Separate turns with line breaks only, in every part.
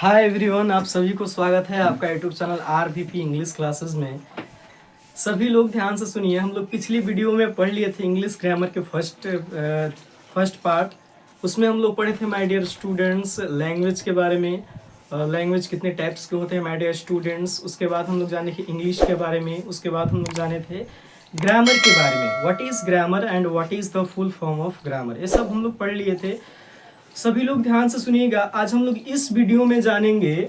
Hi everyone, आप सभी को स्वागत है आपका यूट्यूब चैनल आरवीपी इंग्लिश क्लासेस में। सभी लोग ध्यान से सुनिए। हम लोग पिछली वीडियो में पढ़ लिए थे इंग्लिश ग्रामर के फर्स्ट पार्ट। उसमें हम लोग पढ़े थे माय डियर स्टूडेंट्स लैंग्वेज के बारे में। लैंग्वेज कितने टाइप्स के होते हैं माय डियर स्टूडेंट्स। उसके बाद हम लोग जाने थे इंग्लिश के बारे में। उसके बाद हम लोग जाने थे ग्रामर के बारे में, what is grammar and what is the full form of grammar. ये सब हम लोग पढ़ लिए थे। सभी लोग ध्यान से सुनिएगा। आज हम लोग इस वीडियो में जानेंगे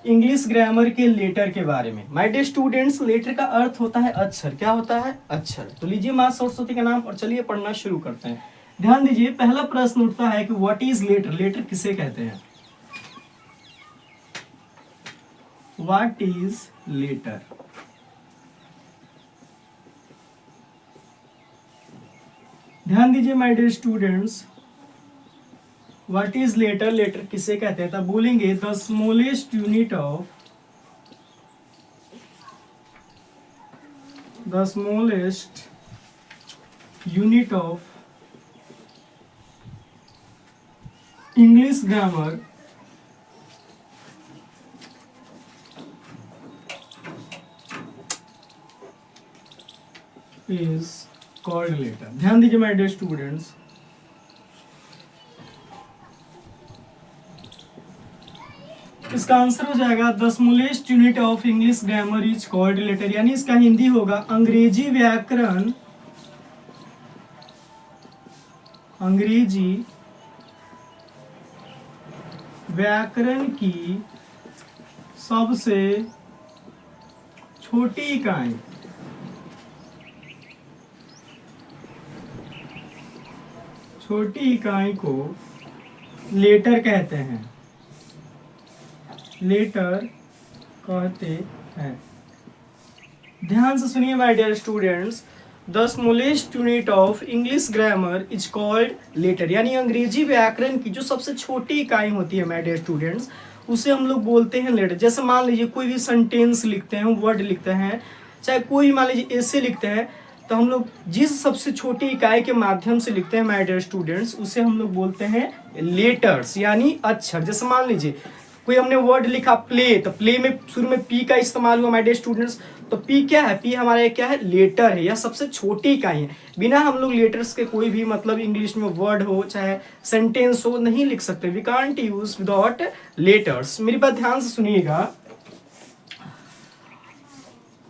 इंग्लिश ग्रामर के लेटर के बारे में। माय डियर स्टूडेंट्स, लेटर का अर्थ होता है अक्षर। क्या होता है? अक्षर। तो लीजिए माँ सरस्वती का नाम और चलिए पढ़ना शुरू करते हैं। ध्यान दीजिए, पहला प्रश्न उठता है कि व्हाट इज लेटर। लेटर किसे कहते हैं? What is letter? ध्यान दीजिए my dear students, what is letter. Letter किसे कहते हैं? तब बोलेंगे the smallest unit of English grammar is called letter. ध्यान दीजिए माय डियर स्टूडेंट्स, इसका आंसर हो जाएगा the smallest unit of English grammar is called letter. यानी इसका हिंदी होगा अंग्रेजी व्याकरण। अंग्रेजी व्याकरण की सबसे छोटी इकाई को लेटर कहते हैं। लेटर कहते हैं। ध्यान से सुनिए my dear students, the smallest unit of English grammar is called letter. यानी अंग्रेजी व्याकरण की जो सबसे छोटी इकाई होती है माय डियर स्टूडेंट्स, उसे हम लोग बोलते हैं लेटर। जैसे मान लीजिए कोई भी सेंटेंस लिखते हैं, वर्ड लिखते हैं, चाहे कोई मान लीजिए ऐसे लिखते हैं, तो हम लोग जिस सबसे छोटी इकाई के माध्यम से लिखते हैं माय डियर स्टूडेंट्स, उसे हम लोग बोलते हैं लेटर्स, यानी अक्षर। जैसे मान लीजिए कोई हमने वर्ड लिखा प्ले, तो प्ले में शुरू में पी का इस्तेमाल हुआ माय डियर स्टूडेंट्स। तो पी क्या है? पी हमारा क्या है? लेटर है, या सबसे छोटी इकाई है। बिना हम लोग लेटर्स के कोई भी मतलब इंग्लिश में वर्ड हो चाहे सेंटेंस हो नहीं लिख सकते। We can't use without letters. मेरी बात ध्यान से सुनिएगा।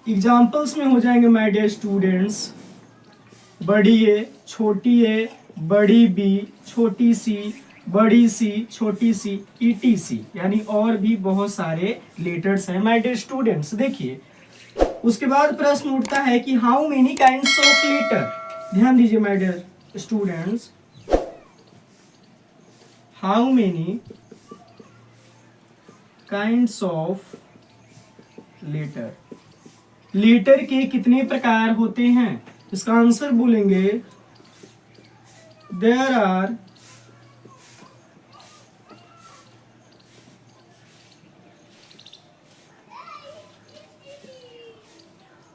एग्जाम्पल्स में हो जाएंगे माय डियर स्टूडेंट्स बड़ी ए, छोटी ए, बड़ी बी, छोटी सी, बड़ी सी, छोटी सी, ETC, यानी और भी बहुत सारे लेटर्स हैं माय डियर स्टूडेंट्स। देखिए उसके बाद प्रश्न उठता है कि how many kinds of letter. ध्यान दीजिए my dear students, how many kinds of letter. Letter के कितने प्रकार होते हैं? इसका आंसर बोलेंगे there are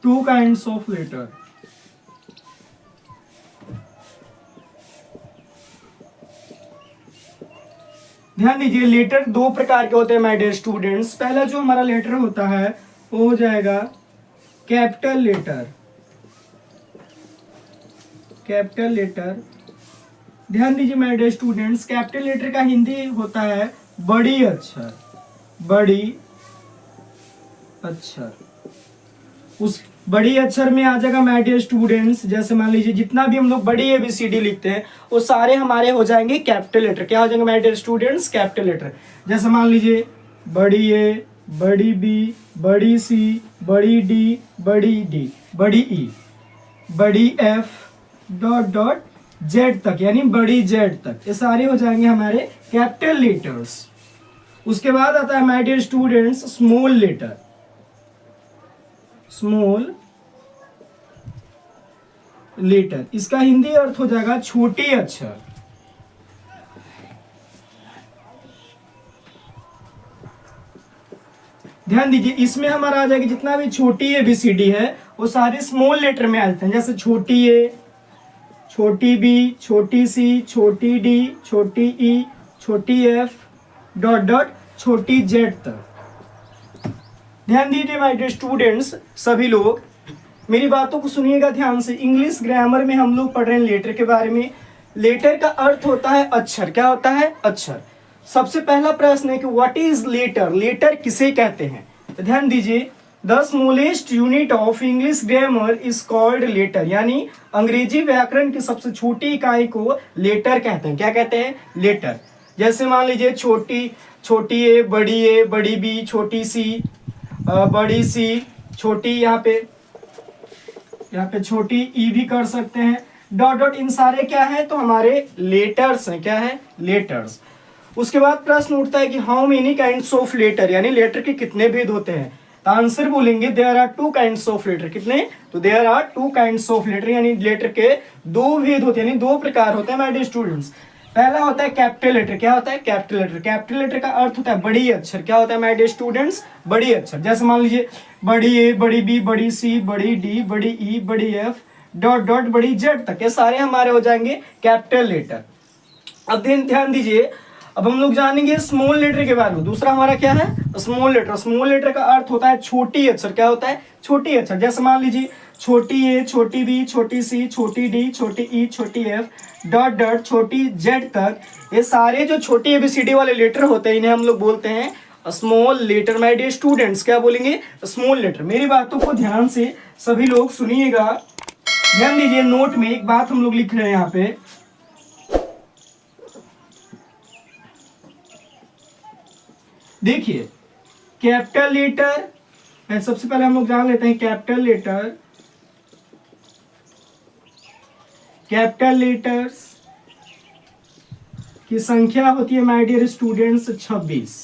two kinds of letter. ध्यान दीजिए, लेटर दो प्रकार के होते हैं माय डियर स्टूडेंट्स। पहला जो हमारा लेटर होता है वो हो जाएगा कैपिटल लेटर। Capital letter. ध्यान दीजिए my dear students, capital letter का हिंदी होता है बड़ी अक्षर। बड़ी अक्षर। उस बड़ी अक्षर में आ जाएगा माय डियर स्टूडेंट्स, जैसे मान लीजिए जितना भी हम लोग बड़ी ABCD लिखते हैं वो सारे हमारे हो जाएंगे कैपिटल लेटर। क्या हो जाएंगे my dear students? Capital letter. जैसे मान लीजिए बड़ी A, बड़ी B, बड़ी C, बड़ी D, बड़ी D, बड़ी E, बड़ी F, डॉट डॉट Z तक, यानी बड़ी Z तक। ये सारे हो जाएंगे हमारे कैपिटल लेटर्स। उसके बाद आता है my dear students small letter. Small letter, इसका हिंदी अर्थ हो जाएगा छोटी अक्षर। ध्यान दीजिए, इसमें हमारा आ जाएगा जितना भी छोटी ABCD है वो सारे स्मॉल लेटर में आ जाते हैं। जैसे छोटी A, छोटी बी, छोटी सी, छोटी डी, छोटी ई, छोटी एफ, डॉट डॉट छोटी जेड तक। ध्यान दीजिए माय डियर स्टूडेंट्स, सभी लोग मेरी बातों को सुनिएगा ध्यान से। इंग्लिश ग्रामर में हम लोग पढ़ रहे हैं लेटर के बारे में। लेटर का अर्थ होता है अक्षर। क्या होता है? अक्षर। सबसे पहला प्रश्न है कि व्हाट इज लेटर, लेटर किसे कहते हैं? तो ध्यान दीजिए, the smallest unit of English grammar is called letter, यानी अंग्रेजी व्याकरण की सबसे छोटी इकाई को लेटर कहते हैं। क्या कहते हैं? लेटर। जैसे मान लीजिए छोटी ए, बड़ी बी, छोटी सी, बड़ी सी, छोटी यहाँ पे छोटी ई भी कर सकते हैं, डॉट डॉट, इन सारे क्या है? तो हमारे लेटर्स हैं। क्या है? लेटर्स। उसके बाद प्रश्न उठता है कि how many kinds of letter, यानी लेटर के कितने भेद होते हैं? तो आंसर बोलेंगे there are two kinds of letter. कितने? तो there are two kinds of letter, यानी लेटर के दो भेद होते हैं, यानी दो प्रकार होते हैं माय डियर स्टूडेंट्स। पहला होता है कैपिटल लेटर। क्या होता है? Capital letter. कैपिटल लेटर का अर्थ होता है बड़ी अक्षर। क्या होता है माय डियर स्टूडेंट्स? बड़ी अक्षर। जैसे मान लीजिए बड़ी ए, बड़ी बी, बड़ी सी, बड़ी डी, बड़ी ई, बड़ी एफ, डॉट डॉट, बड़ी जेड तक, ये सारे हमारे हो जाएंगे कैपिटल लेटर। अब ध्यान दीजिए, अब हम लोग जानेंगे स्मॉल लेटर के बारे में। दूसरा हमारा क्या है? Small letter. स्मॉल लेटर का अर्थ होता है छोटी अक्षर। क्या होता है? छोटी अक्षर। जैसे मान लीजिए छोटी ए, छोटी बी, छोटी सी, छोटी डी, छोटी ई, छोटी एफ, डॉट डॉट, छोटी जेड तक, ये सारे जो छोटी एबीसीडी वाले लेटर होते हैं इन्हें हम लोग बोलते हैं small letter my dear students. क्या बोलेंगे? Small letter. मेरी बातों को ध्यान से सभी लोग सुनिएगा। ध्यान दीजिए, नोट में एक बात हम लोग लिख रहे हैं यहाँ पे। देखिए कैपिटल लेटर, सबसे पहले हम लोग जान लेते हैं कैपिटल लेटर। कैपिटल लेटर्स की संख्या होती है my dear students 26।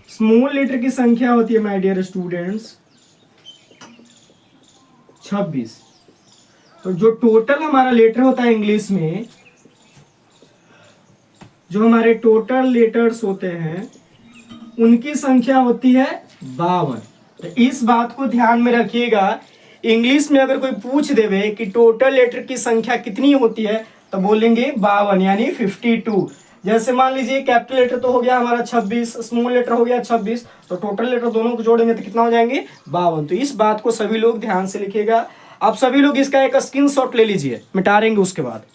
Small letter की संख्या होती है माय डियर स्टूडेंट्स 26। तो जो टोटल हमारा लेटर होता है इंग्लिश में, जो हमारे टोटल लेटर्स होते हैं उनकी संख्या होती है 52। तो इस बात को ध्यान में रखिएगा। इंग्लिश में अगर कोई पूछ देवे कि टोटल लेटर की संख्या कितनी होती है, तो बोलेंगे 52, यानी 52। जैसे मान लीजिए कैपिटल लेटर तो हो गया हमारा 26, स्मॉल लेटर हो गया 26, तो टोटल लेटर दोनों को जोड़ेंगे तो कितना हो जाएंगे? 52। तो इस बात को सभी लोग ध्यान से लिखिएगा। आप सभी लोग इसका एक स्क्रीनशॉट ले लीजिए, मिटा देंगे उसके बाद।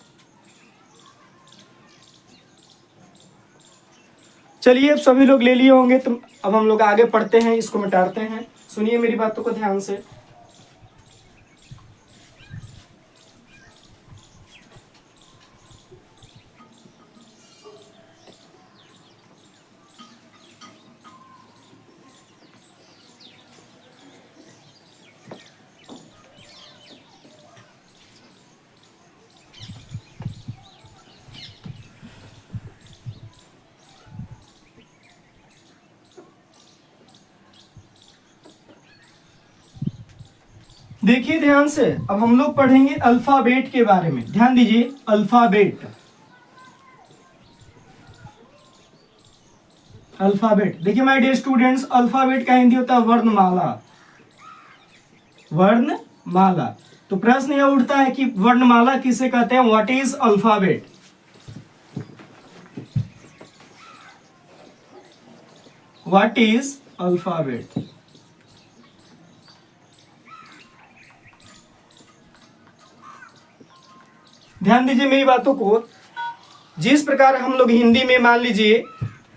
चलिए, अब सभी लोग ले लिए होंगे, तो अब हम लोग आगे पढ़ते हैं, इसको मिटाते हैं। सुनिए मेरी बातों को ध्यान से। देखिए ध्यान से, अब हम लोग पढ़ेंगे अल्फाबेट के बारे में। ध्यान दीजिए, अल्फाबेट। अल्फाबेट देखिए माय डियर स्टूडेंट्स, अल्फाबेट का हिंदी होता है वर्णमाला। वर्णमाला। तो प्रश्न यह उठता है कि वर्णमाला किसे कहते हैं? What is alphabet? What is alphabet? ध्यान दीजिए मेरी बातों को। जिस प्रकार हम लोग हिंदी में मान लीजिए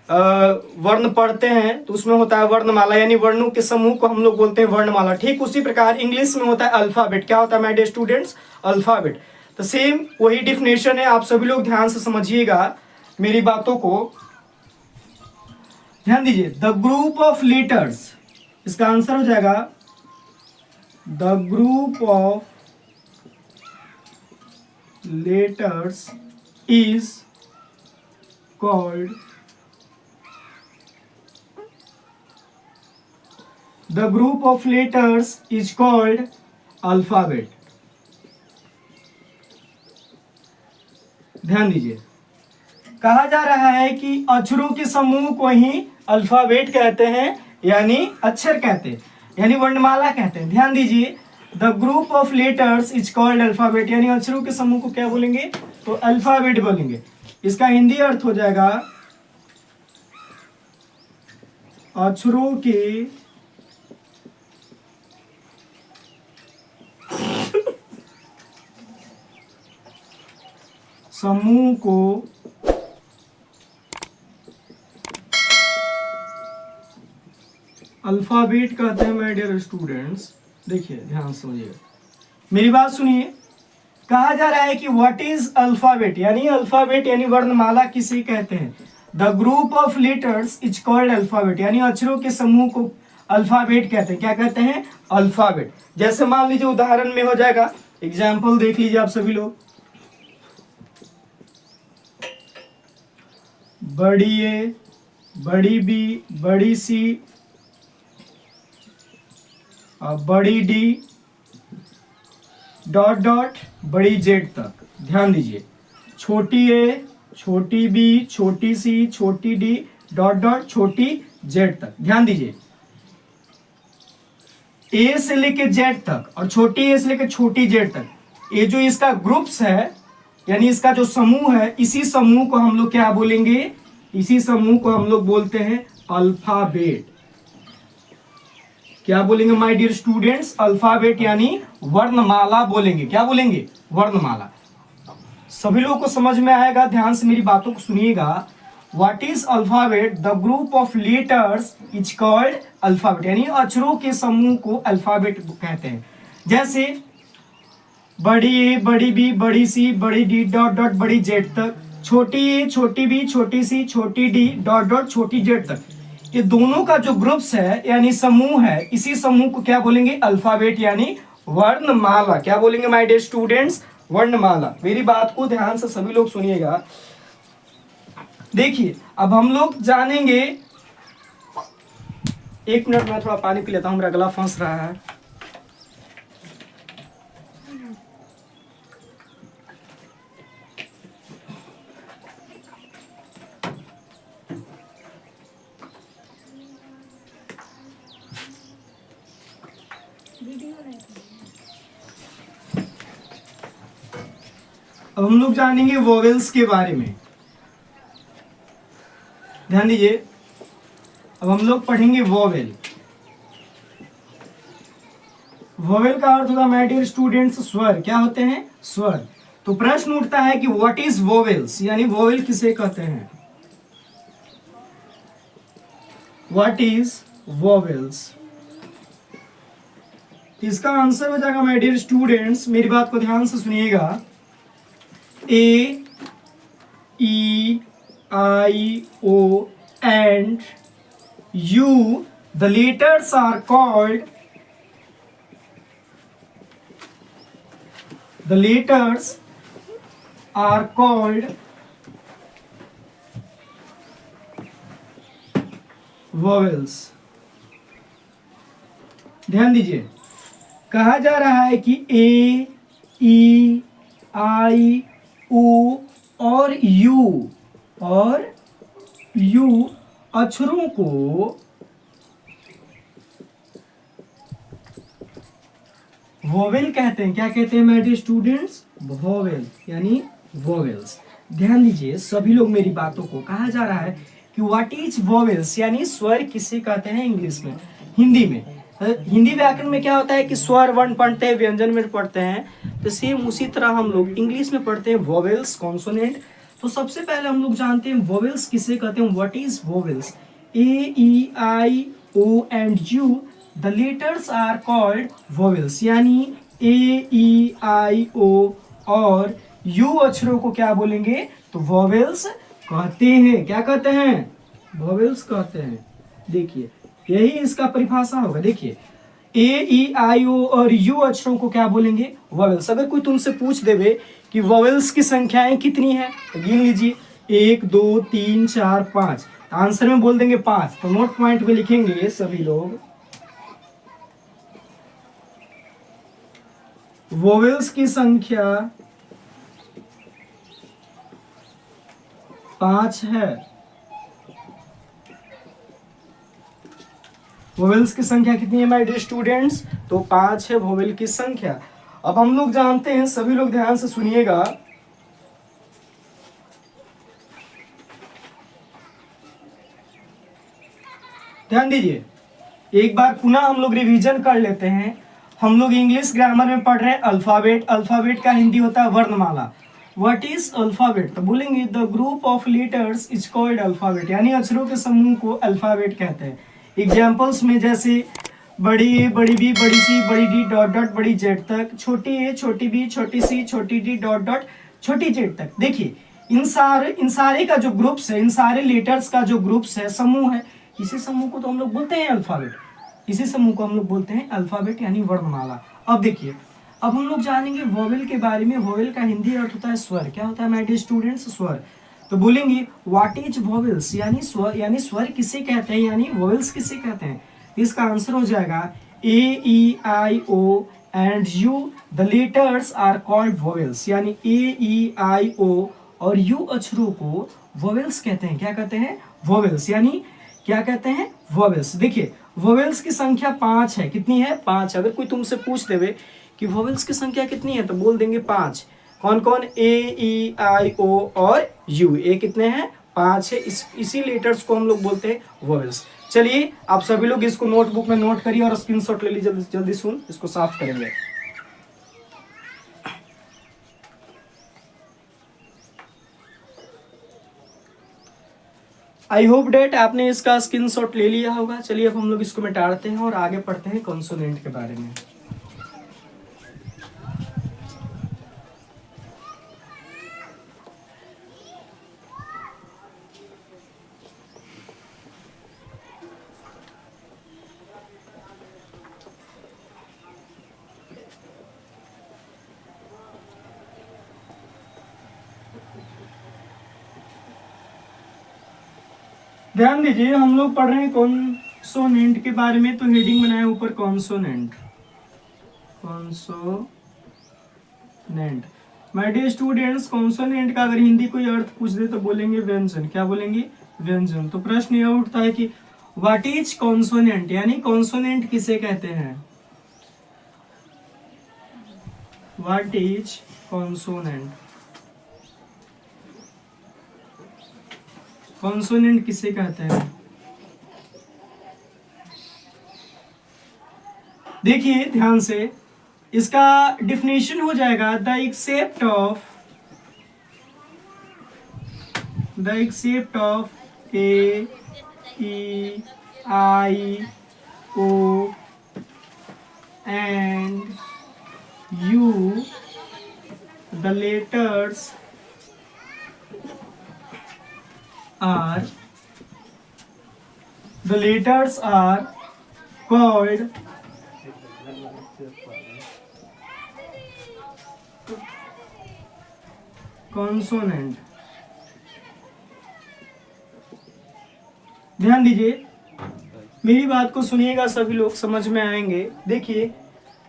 वर्ण पढ़ते हैं तो उसमें होता है वर्णमाला, यानी वर्णों के समूह को हम लोग बोलते हैं वर्णमाला। ठीक उसी प्रकार इंग्लिश में होता है अल्फाबेट। क्या होता है माय डियर स्टूडेंट्स? अल्फाबेट। तो सेम वही डिफिनेशन है, आप सभी लोग ध्यान से समझिएगा मेरी बातों को। ध्यान दीजिए, द ग्रुप ऑफ लेटर्स, इसका आंसर हो जाएगा the group of letters is called the group of letters is called alphabet। ध्यान दीजिए, कहा जा रहा है कि अक्षरों के समूह को ही अल्फाबेट कहते हैं, यानी अक्षर कहते हैं, यानी वर्णमाला कहते हैं। ध्यान दीजिए, the group of letters is called alphabet, यानी अक्षरों के समूह को क्या बोलेंगे? तो अल्फाबेट बोलेंगे। इसका हिंदी अर्थ हो जाएगा अक्षरों के समूह को अल्फाबेट कहते हैं माय डियर स्टूडेंट्स। देखिए ध्यान से समझिए, मेरी बात सुनिए। कहा जा रहा है कि व्हाट इज अल्फाबेट, यानी अल्फाबेट यानी वर्णमाला किसे कहते हैं। The group of letters is called alphabet, यानी अक्षरों के समूह को अल्फाबेट कहते हैं। क्या कहते हैं? अल्फाबेट। जैसे मान लीजिए उदाहरण में हो जाएगा, एग्जाम्पल देख लीजिए आप सभी लोग। बड़ी ए, बड़ी बी, बड़ी सी, बड़ी डी, डॉट डॉट बड़ी जेड तक। ध्यान दीजिए, छोटी ए, छोटी बी, छोटी सी, छोटी डी, डॉट डॉट छोटी जेड तक। ध्यान दीजिए, ए से लेके जेड तक और छोटी ए से लेके छोटी जेड तक, ये जो इसका ग्रुप्स है यानी इसका जो समूह है, इसी समूह को हम लोग क्या बोलेंगे? इसी समूह को हम लोग बोलते हैं अल्फाबेट। क्या बोलेंगे माय डियर स्टूडेंट्स? अल्फाबेट यानी वर्णमाला बोलेंगे। क्या बोलेंगे? वर्णमाला। सभी लोगों को समझ में आएगा, ध्यान से मेरी बातों को सुनिएगा। What is alphabet? The group of letters is called alphabet, यानी अक्षरों के समूह को अल्फाबेट कहते हैं। जैसे बड़ी ए, बड़ी बी, बड़ी सी, बड़ी डी, डॉट डॉट बड़ी जेड तक, छोटी ए, छोटी बी, छोटी सी, छोटी डी, डॉट डॉट छोटी जेड तक। ये दोनों का जो ग्रुप्स है यानी समूह है, इसी समूह को क्या बोलेंगे? अल्फाबेट यानी वर्णमाला। क्या बोलेंगे माय डियर स्टूडेंट्स? वर्णमाला। मेरी बात को ध्यान से सभी लोग सुनिएगा। देखिए अब हम लोग जानेंगे, एक मिनट में थोड़ा पानी पी लेता हूं, मेरा गला फंस रहा है। अब हम लोग जानेंगे वोवेल्स के बारे में। ध्यान दीजिए, अब हम लोग पढ़ेंगे वोवेल। वोवेल का अर्थ होता है माय डियर स्टूडेंट्स स्वर। क्या होते हैं? स्वर। तो प्रश्न उठता है कि व्हाट इज वोवेल्स, यानी वोवेल किसे कहते हैं? What is vowels? इसका आंसर हो जाएगा माय डियर स्टूडेंट्स, मेरी बात को ध्यान से सुनिएगा। A, E, I, O and U, the letters are called vowels। ध्यान दीजिए, कहा जा रहा है कि A, E, I, ओ और यू अक्षरों को वोवेल कहते हैं। क्या कहते हैं माय डियर स्टूडेंट्स? वोवेल यानी वोवेल्स। ध्यान दीजिए सभी लोग मेरी बातों को। कहा जा रहा है कि व्हाट इज वोवेल्स, यानी स्वर किसे कहते हैं इंग्लिश में, हिंदी में। हिंदी व्याकरण में क्या होता है कि स्वर वर्ण पढ़ते हैं, व्यंजन में पढ़ते हैं, तो सेम उसी तरह हम लोग इंग्लिश में पढ़ते हैं वोवेल्स, कॉन्सोनेंट। तो सबसे पहले हम लोग जानते हैं वोवेल्स किसे कहते हैं। What is vowels? A, E, I, O and U, the letters are called vowels, यानी ए, ई, आई, ओ और यू अक्षरों को क्या बोलेंगे? तो वोवेल्स कहते हैं। क्या कहते हैं? वोवेल्स कहते हैं। देखिए यही इसका परिभाषा होगा। देखिए ए, ई, आई, ओ और यू अक्षरों को क्या बोलेंगे? वोवेल्स। अगर कोई तुमसे पूछ देवे कि वोवेल्स की संख्याएं कितनी है, तो गिन लीजिए 1 2 3 4 5, आंसर में बोल देंगे 5। तो नोट पॉइंट में लिखेंगे सभी लोग, वोवेल्स की संख्या 5 है। वोवेल्स की संख्या कितनी है माय डियर स्टूडेंट्स? तो 5 है वोवेल की संख्या। अब हम लोग जानते हैं, सभी लोग ध्यान से सुनिएगा, ध्यान दीजिए, एक बार पुनः हम लोग रिवीजन कर लेते हैं। हम लोग इंग्लिश ग्रामर में पढ़ रहे हैं अल्फाबेट। अल्फाबेट का हिंदी होता है वर्णमाला। What is alphabet? तो बोलेंगे the group of letters is called alphabet, यानी अक्षरों के समूह को अल्फाबेट कहते हैं। एग्जाम्पल्स में जैसे बड़ी ए, बड़ी बी, बड़ी सी, बड़ी डी, डॉट डॉट, बड़ी जेड तक, छोटी ए, छोटी बी, छोटी सी, छोटी डी, डॉट डॉट, छोटी जेड तक। देखिए इन सारे का जो ग्रुप्स है, इन सारे लेटर्स का जो ग्रुप्स है, समूह है, इसी समूह को तो हम लोग बोलते हैं अल्फाबेट। इसी समूह को हम लोग बोलते हैं अल्फाबेट यानी वर्णमाला। अब देखिए, अब हम लोग जानेंगे वोवेल के बारे में। वोवेल का हिंदी अर्थ होता है स्वर। क्या होता है माय डियर स्टूडेंट्स? स्वर। तो बोलेंगे व्हाट इज वोवेल्स, यानी स्वर, यानी स्वर किसे कहते हैं, यानी वोवेल्स किसे कहते हैं? इसका आंसर हो जाएगा A, E, I, O and U the letters are called vowels, यानी ए, ई, आई, ओ और यू अक्षरों को वोवेल्स कहते हैं। क्या कहते हैं? वोवेल्स, यानी क्या कहते हैं? वोवेल्स। देखिए वोवेल्स की संख्या 5 है। कितनी है? 5। अगर कोई तुमसे पूछ देवे कि वोवेल्स की संख्या कितनी है तो बोल देंगे 5। कौन कौन? ए, ई, आई, ओ और यू। ए कितने हैं? 5 है। इसी लेटर्स को हम लोग बोलते हैं वोवेल्स। चलिए आप सभी लोग इसको नोटबुक में नोट करिए और स्क्रीनशॉट ले लीजिए। जल्दी सुन, इसको साफ करेंगे। आई होप डेट आपने इसका स्क्रीनशॉट ले लिया होगा। चलिए अब हम लोग इसको मिटाते हैं और आगे पढ़ते हैं कॉन्सोनेंट के बारे में। ध्यान दीजिए, हम लोग पढ़ रहे हैं कॉन्सोनेंट के बारे में। तो हेडिंग बनाए ऊपर consonant. Consonant my dear students, consonant का अगर हिंदी कोई अर्थ पूछ दे तो बोलेंगे व्यंजन। क्या बोलेंगे? व्यंजन। तो प्रश्न यह उठता है कि व्हाट इज कॉन्सोनेंट, यानी कॉन्सोनेंट किसे कहते हैं? What is consonant? कॉन्सोनेंट किसे कहते हैं? देखिए ध्यान से, इसका डिफिनेशन हो जाएगा the except of A, E, I, O and U the letters are called consonant। ध्यान दीजिए, मेरी बात को सुनिएगा, सभी लोग समझ में आएंगे। देखिए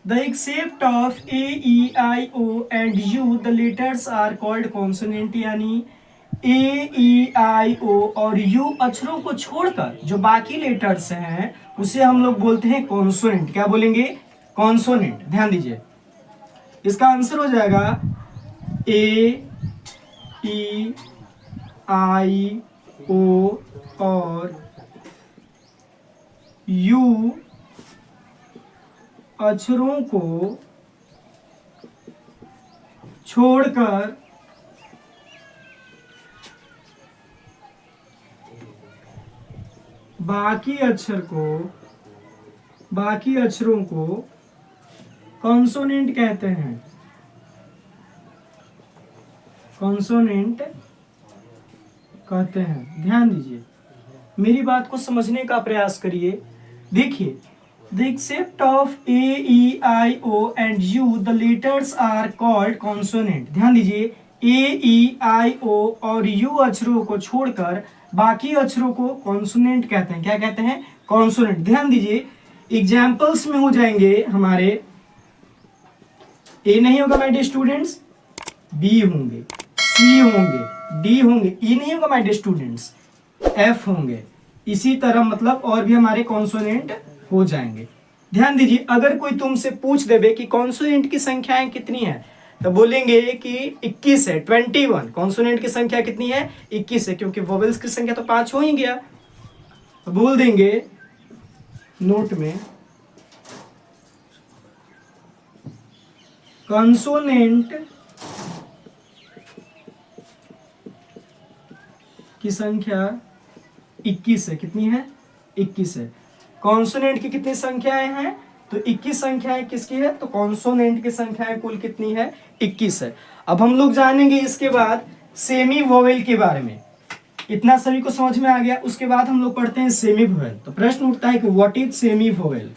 the except of A, E, I, O and U the letters are called consonant, यानी ए, ई, आई, ओ और यू अक्षरों को छोड़कर जो बाकी लेटर्स हैं उसे हम लोग बोलते हैं कॉन्सोनेंट। क्या बोलेंगे? कॉन्सोनेंट। ध्यान दीजिए, इसका आंसर हो जाएगा ए, ई, आई, ओ और यू अक्षरों को छोड़कर बाकी अक्षरों को कॉन्सोनेंट कहते हैं। कॉन्सोनेंट कहते हैं। ध्यान दीजिए, मेरी बात को समझने का प्रयास करिए। देखिए the except of A, E, I, O and U the letters are called consonant. ध्यान दीजिए, ए, ई, आई, ओ और यू अक्षरों को छोड़कर बाकी अक्षरों को कॉन्सोनेंट कहते हैं। क्या कहते हैं? कॉन्सोनेंट। ध्यान दीजिए, एग्जाम्पल्स में हो जाएंगे हमारे, ए नहीं होगा माय डियर स्टूडेंट्स, बी होंगे, सी होंगे, डी होंगे, ई नहीं होगा माय डियर स्टूडेंट्स, एफ होंगे। इसी तरह मतलब और भी हमारे कॉन्सोनेंट हो जाएंगे। ध्यान दीजिए, अगर कोई तुमसे पूछ देवे कि कॉन्सोनेंट की संख्याएं कितनी है तो बोलेंगे कि 21 है, 21। कॉन्सोनेंट की संख्या कितनी है? 21 है, क्योंकि वोवेल्स की संख्या तो 5 हो ही गया। तो बोल देंगे नोट में कंसोनेंट की संख्या 21 है। कितनी है? 21 है। कॉन्सोनेंट की कितनी संख्याएं हैं? तो 21 संख्याएं किसकी है? तो कॉन्सोनेंट की संख्याएं कुल कितनी है? 21 है। अब हम लोग जानेंगे इसके बाद सेमी वोवेल के बारे में। इतना सभी को समझ में आ गया। उसके बाद हम लोग पढ़ते हैं सेमी वोवेल। तो प्रश्न उठता है कि व्हाट इज सेमी वोवेल।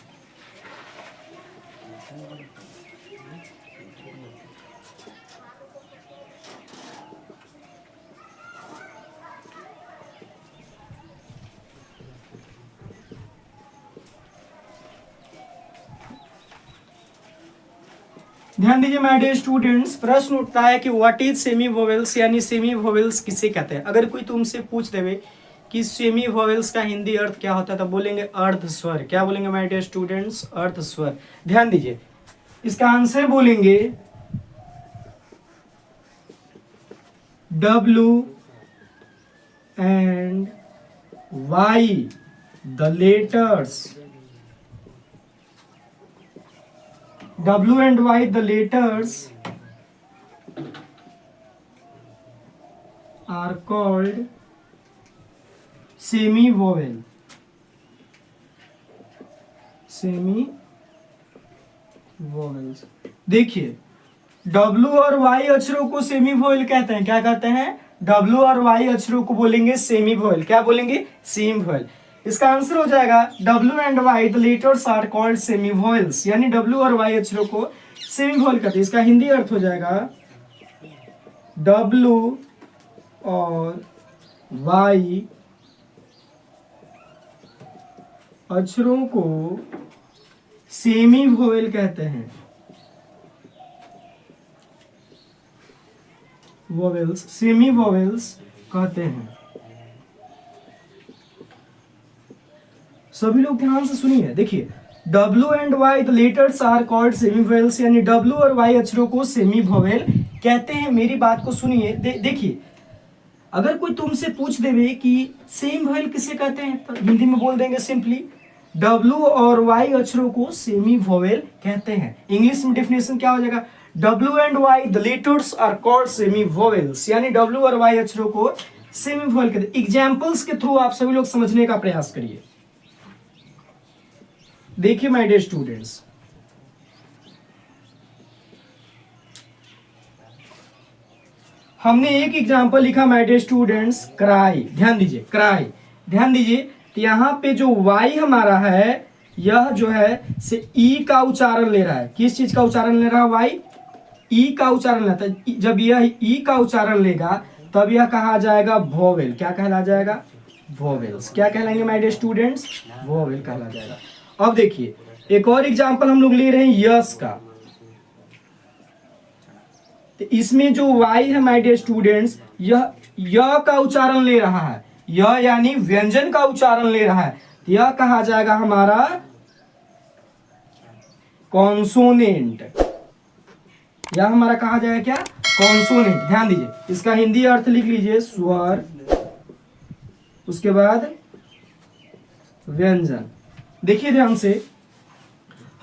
ध्यान दीजिए माय डियर स्टूडेंट्स, प्रश्न उठता है कि व्हाट इज सेमी वोवेल्स, यानी सेमी वोवेल्स किसे कहते हैं। अगर कोई तुमसे पूछ देवे कि सेमी वोवेल्स का हिंदी अर्थ क्या होता है, तो बोलेंगे अर्ध स्वर। क्या बोलेंगे माय डियर स्टूडेंट्स? अर्ध स्वर। ध्यान दीजिए, इसका आंसर बोलेंगे W and Y, the letters W and Y, the letters are called semi vowel. Semi vowels. देखिए, W और Y अक्षरों को सेमी वोवेल कहते हैं। क्या कहते हैं? W और Y अक्षरों को बोलेंगे सेमी वोवेल। क्या बोलेंगे? Semi vowel. इसका आंसर हो जाएगा W and Y, the letters are called semi vowels, यानी W और Y अक्षरों को सेमी वोवेल कहते हैं। इसका हिंदी अर्थ हो जाएगा W और Y अक्षरों को सेमी वोवेल कहते हैं। वोवेल्स, सेमी वोवेल्स कहते हैं। सभी लोग ध्यान से सुनिए। देखिए, W and Y the letters are called semi vowels, यानी W और Y अक्षरों को सेमी वोवेल कहते हैं। मेरी बात को सुनिए। देखिए, अगर कोई तुमसे पूछ देवे कि सेमी वोवेल किसे कहते हैं, तो हिंदी में बोल देंगे सिंपली W और Y अक्षरों को सेमी वोवेल कहते हैं। इंग्लिश में डेफिनेशन क्या हो जाएगा? W and Y the letters are called semi vowels, यानी W और Y अक्षरों को सेमी वोवेल कहते हैं। एग्जाम्पल्स के थ्रू आप सभी लोग समझने का प्रयास करिए। देखिए माय डियर स्टूडेंट्स, हमने एक एग्जाम्पल लिखा माय डियर स्टूडेंट्स, क्राई। ध्यान दीजिए, क्राई। ध्यान दीजिए, तो यहाँ पे जो Y हमारा है, यह जो है से ई का उच्चारण ले रहा है। किस चीज का उच्चारण ले रहा है? Y ई का उच्चारण लेता है। जब यह ई का उच्चारण लेगा तब यह कहा जाएगा वोवेल। क्या कहला जाएगा? वोवेल्स। क्या कहलाएंगे माय डियर स्टूडेंट्स? वोवेल कहला जाएगा। अब देखिए, एक और एग्जांपल हम लोग ले रहे हैं यस का। तो इसमें जो वाई है माय डियर स्टूडेंट्स, यह का उच्चारण ले रहा है। यह यानी व्यंजन का उच्चारण ले रहा है। यह कहा जाएगा हमारा कॉन्सोनेंट। यह हमारा कहा जाएगा क्या? कॉन्सोनेंट। ध्यान दीजिए, इसका हिंदी अर्थ लिख लीजिए स्वर, उसके बाद व्यंजन। देखिए ध्यान से,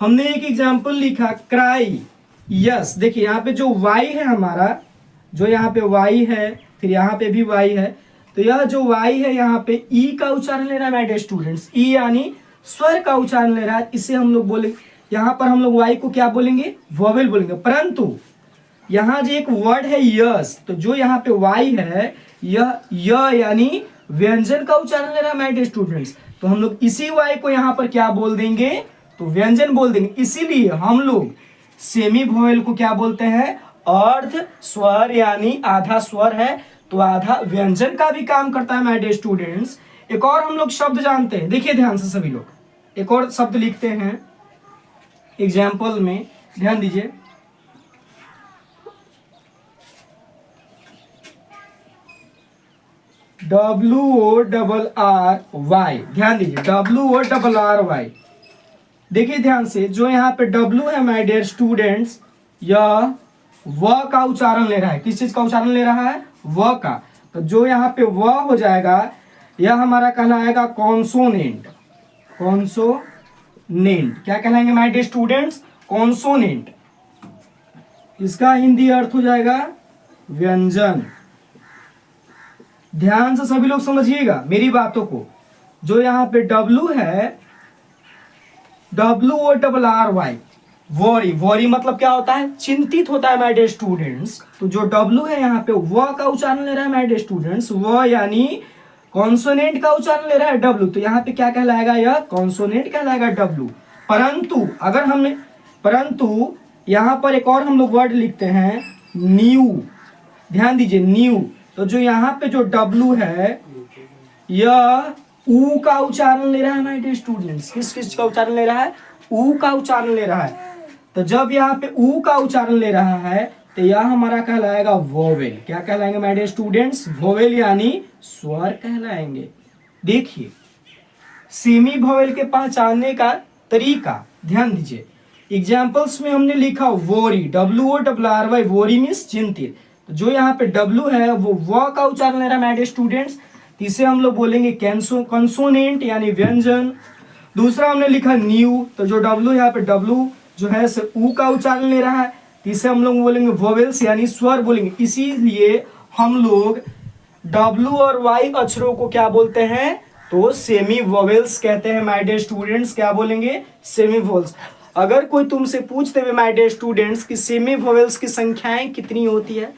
हमने एक एग्जाम्पल लिखा क्राई। यस, देखिए यहाँ पे जो वाई है हमारा, जो यहाँ पे वाई है, फिर यहाँ पे भी वाई है, तो यह जो वाई है यहाँ पे ई का उच्चारण ले रहा है माय डियर स्टूडेंट्स। ई यानी स्वर का उच्चारण ले रहा है। इसे हम लोग बोले, यहाँ पर हम लोग वाई को क्या बोलेंगे? वोवेल बोलेंगे। परंतु यहाँ जो एक वर्ड है यस, तो जो यहाँ पे वाई है, यह यानी व्यंजन का उच्चारण ले रहा है माय डियर स्टूडेंट्स। तो हम लोग इसी वाई को यहाँ पर क्या बोल देंगे? तो व्यंजन बोल देंगे। इसीलिए हम लोग सेमी वोवेल को क्या बोलते हैं? अर्ध स्वर, यानी आधा स्वर है तो आधा व्यंजन का भी काम करता है माय डियर स्टूडेंट्स। एक और हम लोग शब्द जानते हैं। देखिए ध्यान से सभी लोग, एक और शब्द लिखते हैं एग्जाम्पल में। ध्यान दीजिए, WORRY। ध्यान दीजिए, WORRY। देखिए ध्यान से, जो यहाँ पे W है माय डियर स्टूडेंट्स, यह व का उच्चारण ले रहा है। किस चीज का उच्चारण ले रहा है? व का। तो जो यहाँ पे व हो जाएगा, यह हमारा कहलाएगा कॉन्सोनेंट। कॉन्सोनेंट। कॉन्सोनेंट। क्या कहलाएंगे माय डियर स्टूडेंट्स? कॉन्सोनेंट। इसका हिंदी अर्थ हो जाएगा व्यंजन। ध्यान से सभी लोग समझिएगा मेरी बातों को। जो यहाँ पे डब्लू है, WORRY, वॉरी। वॉरी मतलब क्या होता है? चिंतित होता है माय डियर स्टूडेंट्स। तो जो डब्लू है यहाँ पे व का उच्चारण ले रहा है माय डियर स्टूडेंट्स। व यानी कॉन्सोनेंट का उच्चारण ले रहा है डब्लू। तो यहाँ पे क्या कहलाएगा? यह कॉन्सोनेंट कहलाएगा डब्लू। परंतु यहाँ पर एक और हम लोग वर्ड लिखते हैं न्यू। ध्यान दीजिए, न्यू। तो जो यहाँ पे जो डब्लू है यह ऊ का उच्चारण ले रहा है माय डियर स्टूडेंट्स। किस का उच्चारण ले रहा है? ऊ का उच्चारण ले रहा है। तो जब यहाँ पे ऊ का उच्चारण ले रहा है तो यह हमारा कहलाएगा वोवेल। क्या कहलाएंगे माय डियर स्टूडेंट्स? वोवेल यानी स्वर कहलाएंगे। देखिए सेमी वोवेल के पहचानने का तरीका ध्यान दीजिए। एग्जाम्पल्स में हमने लिखा वोरी, WORRY, वोरी मीन्स चिंतित। तो जो यहाँ पे डब्लू है वो व का उच्चारण ले रहा है माय डियर स्टूडेंट्स। इसे हम लोग बोलेंगे कंसोनेंट यानी व्यंजन। दूसरा हमने लिखा न्यू। तो जो डब्लू यहाँ पे डब्लू जो है से ऊ का उच्चारण ले रहा है। इसे हम लोग बोलेंगे वोवेल्स यानी स्वर बोलेंगे। इसीलिए हम लोग डब्लू और वाई अक्षरों को क्या बोलते हैं? तो सेमी वोवेल्स कहते हैं माय डियर स्टूडेंट्स। क्या बोलेंगे? Semi vowels. अगर कोई तुमसे पूछते हुए माय डियर स्टूडेंट्स कि सेमी वोवेल्स की संख्याएं कितनी होती है,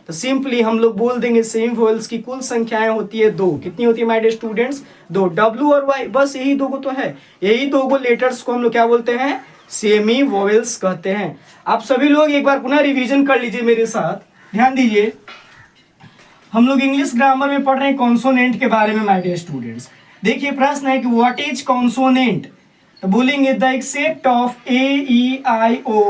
तो सिंपली हम लोग बोल देंगे सेमी वोवेल्स की कुल संख्याएं होती है 2। कितनी होती है माय डियर स्टूडेंट्स? 2। डब्लू और वाई, बस यही दो को तो है। यही दो को लेटर्स को हम लोग क्या बोलते हैं? सेमी वोवेल्स कहते हैं। आप सभी लोग एक बार पुनः रिवीजन कर लीजिए मेरे साथ। ध्यान दीजिए, हम लोग इंग्लिश ग्रामर में पढ़ रहे हैं कॉन्सोनेंट के बारे में माय डियर स्टूडेंट्स। देखिए प्रश्न है कि व्हाट इज कॉन्सोनेंट? तो बोलेंगे the except of AEIO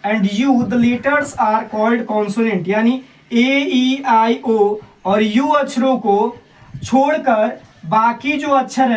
and U the letters are called consonant. यानी AEIO और U अक्षरों को छोड़कर बाकी जो अक्षर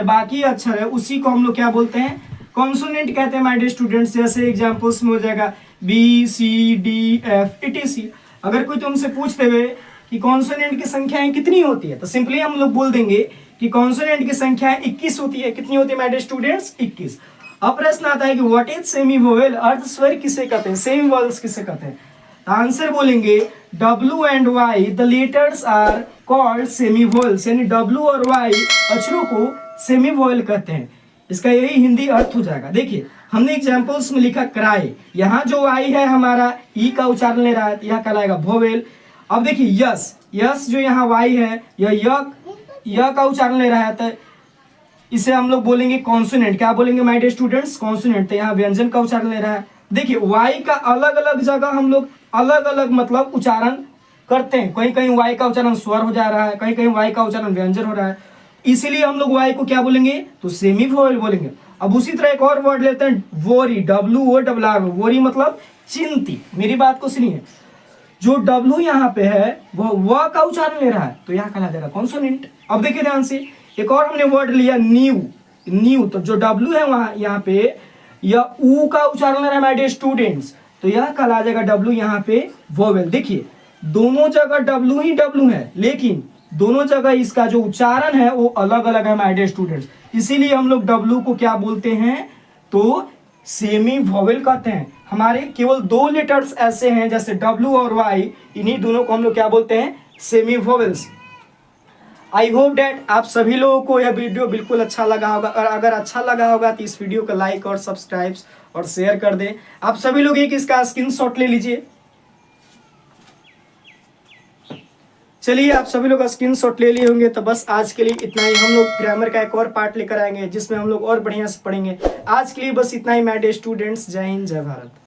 है उसी को हम लोग क्या बोलते हैं? कॉन्सोनेंट कहते हैं माय डियर स्टूडेंट्स। जैसे एग्जांपल्स में हो जाएगा BCDF etc। अगर कोई तुमसे पूछते हुए कि कॉन्सोनेंट की संख्याएं कितनी होती है, तो सिंपली हम लोग बोल देंगे कि कॉन्सोनेंट की संख्या 21 होती है। कितनी होती है माय डियर स्टूडेंट्स? 21। अब प्रश्न आता है कि व्हाट इज सेमी वोवेल? अर्ध स्वर किसे कहते हैं? सेमी वोवेल्स किसे कहते हैं? आंसर बोलेंगे W and Y the letters are called semi vowels. यानी W और Y अक्षरों को सेमी वोवेल कहते हैं। इसका यही हिंदी अर्थ हो जाएगा। देखिए हमने एग्जांपल्स में लिखा क्राई। यहाँ जो Y है हमारा ई का उच्चारण ले रहा है, यह कहलाएगा वोवेल। अब देखिए यस जो यहाँ Y है यह का उच्चारण ले रहा है, तो इसे हम लोग बोलेंगे कॉन्सोनेंट। क्या बोलेंगे माय डियर स्टूडेंट्स? कॉन्सोनेंट। तो यहाँ व्यंजन का उच्चारण ले रहा है। देखिए Y का अलग अलग जगह हम लोग अलग अलग मतलब उच्चारण करते हैं। कहीं कहीं Y का उच्चारण स्वर हो जा रहा है, कहीं कहीं Y का उच्चारण व्यंजन हो रहा है। इसीलिए हम लोग Y को क्या बोलेंगे? तो सेमी वोवेल बोलेंगे। अब उसी तरह एक और वर्ड लेते हैं वोरी, WORRY। वोरी मतलब चिंतित। मेरी बात को सुनिए, जो W यहाँ पे है वह व का उच्चारण ले रहा है, तो यहाँ कहला जाएगा कॉन्सोनेंट। अब देखिए ध्यान से, एक और हमने वर्ड लिया न्यू। तो जो W है वहां यहाँ पे यह ऊ का उच्चारण ले रहा है माय डियर स्टूडेंट्स, तो यह कहला जाएगा W यहाँ पे वोवेल। देखिए दोनों जगह W ही W है, लेकिन दोनों जगह इसका जो उच्चारण है वो अलग अलग है माय डियर स्टूडेंट्स। इसीलिए हम लोग W को क्या बोलते हैं? तो सेमी वोवेल कहते हैं। हमारे केवल 2 लेटर्स ऐसे हैं जैसे W और Y, इन्हीं दोनों को हम लोग क्या बोलते हैं? Semi vowels. I hope that आप सभी लोगों को यह वीडियो बिल्कुल अच्छा लगा होगा, और अगर अच्छा लगा होगा तो इस वीडियो को लाइक और सब्सक्राइब और शेयर कर दें। आप सभी लोग एक इसका स्क्रीनशॉट ले लीजिए। चलिए आप सभी लोग स्क्रीनशॉट ले लिए होंगे। तो बस आज के लिए इतना ही। हम लोग ग्रामर का एक और पार्ट लेकर आएंगे जिसमें हम लोग और बढ़िया से पढ़ेंगे। आज के लिए बस इतना ही माय डियर स्टूडेंट्स। जय हिंद, जय भारत।